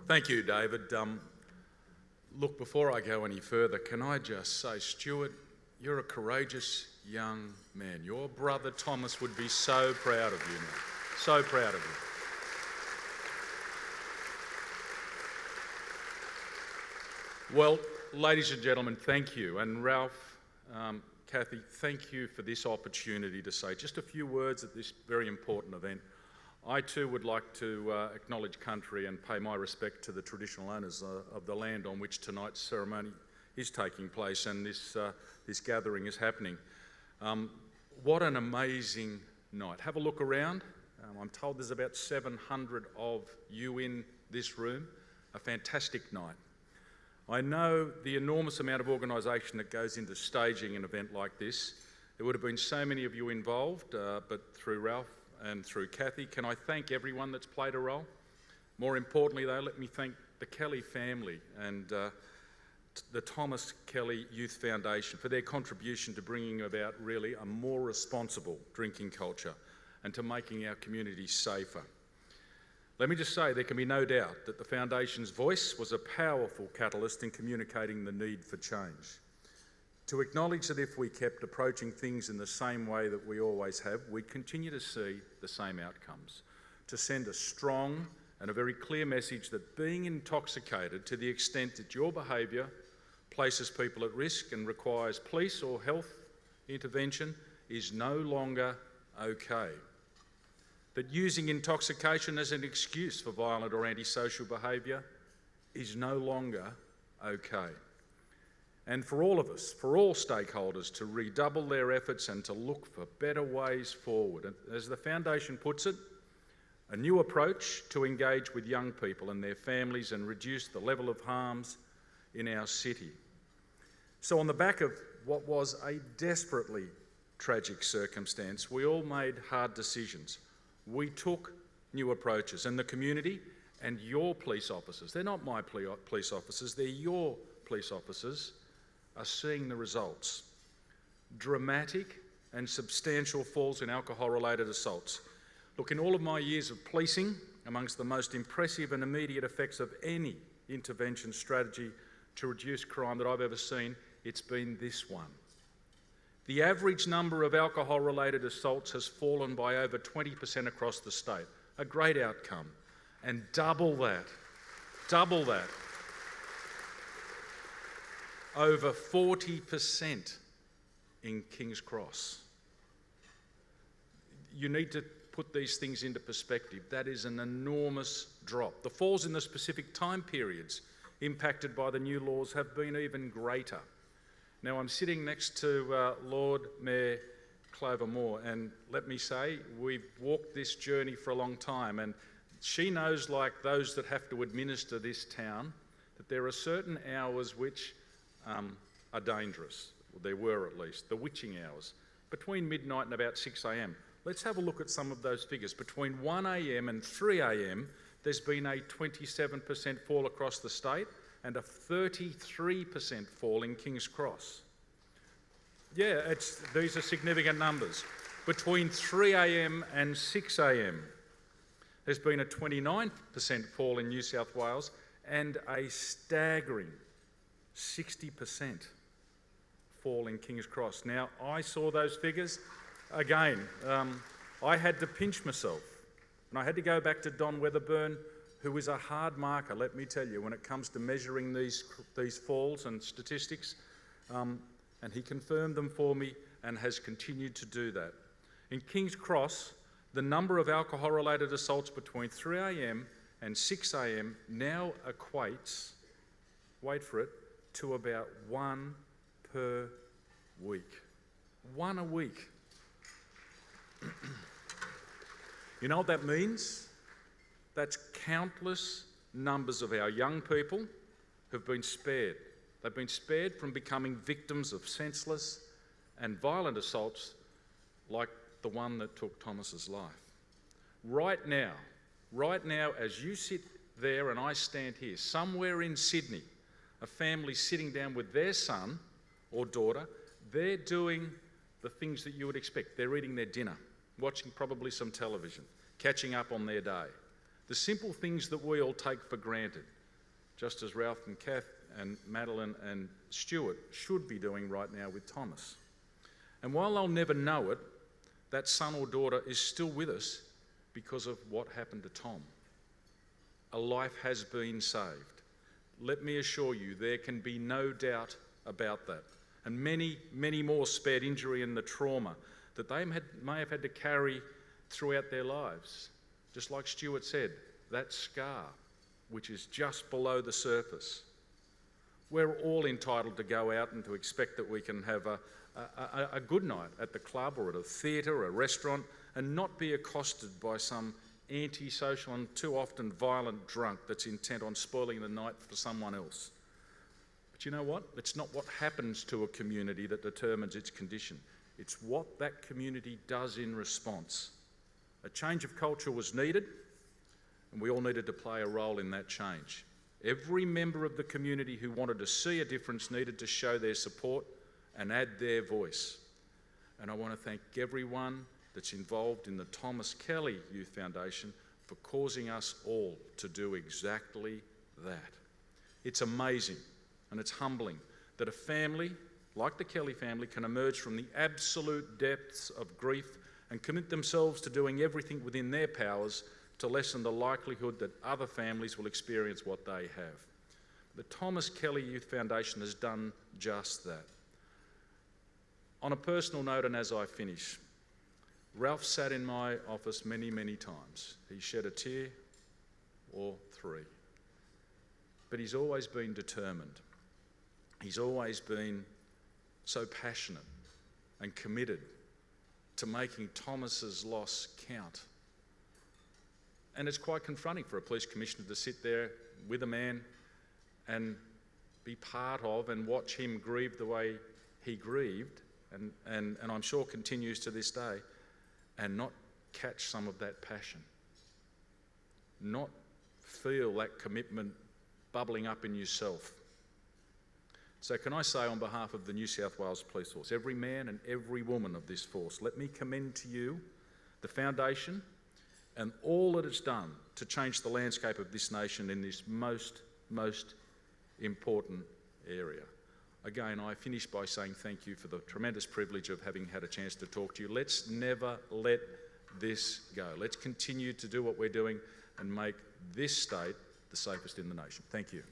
Thank you, David. Look, before I go any further, can I just say, Stuart, you're a courageous young man. Your brother Thomas would be so proud of you, mate. So proud of you. Well, ladies and gentlemen, thank you. And Ralph, Kathy, thank you for this opportunity to say just a few words at this very important event. I too would like to acknowledge country and pay my respect to the traditional owners of the land on which tonight's ceremony is taking place and this gathering is happening. What an amazing night. Have a look around. I'm told there's about 700 of you in this room. A fantastic night. I know the enormous amount of organisation that goes into staging an event like this. There would have been so many of you involved, but through Ralph and through Kathy, can I thank everyone that's played a role? More importantly though, let me thank the Kelly family and the Thomas Kelly Youth Foundation for their contribution to bringing about really a more responsible drinking culture and to making our communities safer. Let me just say there can be no doubt that the Foundation's voice was a powerful catalyst in communicating the need for change. To acknowledge that if we kept approaching things in the same way that we always have, we'd continue to see the same outcomes. To send a strong and a very clear message that being intoxicated to the extent that your behaviour places people at risk and requires police or health intervention is no longer okay. That using intoxication as an excuse for violent or antisocial behaviour is no longer okay. And for all of us, for all stakeholders, to redouble their efforts and to look for better ways forward. And as the Foundation puts it, a new approach to engage with young people and their families and reduce the level of harms in our city. So on the back of what was a desperately tragic circumstance, we all made hard decisions. We took new approaches, and the community and your police officers, they're not my police officers, they're your police officers, are seeing the results. Dramatic and substantial falls in alcohol-related assaults. Look, in all of my years of policing, amongst the most impressive and immediate effects of any intervention strategy to reduce crime that I've ever seen, it's been this one. The average number of alcohol-related assaults has fallen by over 20% across the state. A great outcome. And double that, over 40% in King's Cross. You need to put these things into perspective. That is an enormous drop. The falls in the specific time periods impacted by the new laws have been even greater. Now, I'm sitting next to Lord Mayor Clover Moore, and let me say, we've walked this journey for a long time, and she knows, like those that have to administer this town, that there are certain hours which are dangerous. Well, there were at least, the witching hours, between midnight and about 6 a.m. Let's have a look at some of those figures. Between 1 a.m. and 3 a.m, there's been a 27% fall across the state and a 33% fall in King's Cross. Yeah, these are significant numbers. Between 3 a.m. and 6 a.m, there's been a 29% fall in New South Wales and a staggering 60% fall in King's Cross. Now, I saw those figures. Again, I had to pinch myself, and I had to go back to Don Weatherburn, who is a hard marker, let me tell you, when it comes to measuring these falls and statistics, and he confirmed them for me and has continued to do that. In King's Cross, the number of alcohol-related assaults between 3 a.m. and 6 a.m. now equates, wait for it, to about 1 per week. 1 a week. You know what that means? That's countless numbers of our young people who've been spared. They've been spared from becoming victims of senseless and violent assaults like the one that took Thomas's life. Right now, as you sit there and I stand here, somewhere in Sydney, a family sitting down with their son or daughter, they're doing the things that you would expect. They're eating their dinner, watching probably some television, catching up on their day. The simple things that we all take for granted, just as Ralph and Kath and Madeline and Stuart should be doing right now with Thomas. And while they'll never know it, that son or daughter is still with us because of what happened to Tom. A life has been saved. Let me assure you, there can be no doubt about that. And many, many more spared injury and the trauma that they may have had to carry throughout their lives. Just like Stuart said, that scar, which is just below the surface. We're all entitled to go out and to expect that we can have a good night at the club or at a theatre or a restaurant and not be accosted by some antisocial and too often violent drunk that's intent on spoiling the night for someone else. But you know what? It's not what happens to a community that determines its condition. It's what that community does in response. A change of culture was needed, and we all needed to play a role in that change. Every member of the community who wanted to see a difference needed to show their support and add their voice. And I want to thank everyone that's involved in the Thomas Kelly Youth Foundation for causing us all to do exactly that. It's amazing and it's humbling that a family like the Kelly family can emerge from the absolute depths of grief and commit themselves to doing everything within their powers to lessen the likelihood that other families will experience what they have. The Thomas Kelly Youth Foundation has done just that. On a personal note, and as I finish, Ralph sat in my office many, many times. He shed a tear or three. But he's always been determined. He's always been so passionate and committed to making Thomas's loss count. And it's quite confronting for a police commissioner to sit there with a man and be part of and watch him grieve the way he grieved, and I'm sure continues to this day, and not catch some of that passion, not feel that commitment bubbling up in yourself. So can I say on behalf of the New South Wales Police Force, every man and every woman of this force, let me commend to you the foundation and all that it's done to change the landscape of this nation in this most important area. Again, I finish by saying thank you for the tremendous privilege of having had a chance to talk to you. Let's never let this go. Let's continue to do what we're doing and make this state the safest in the nation. Thank you.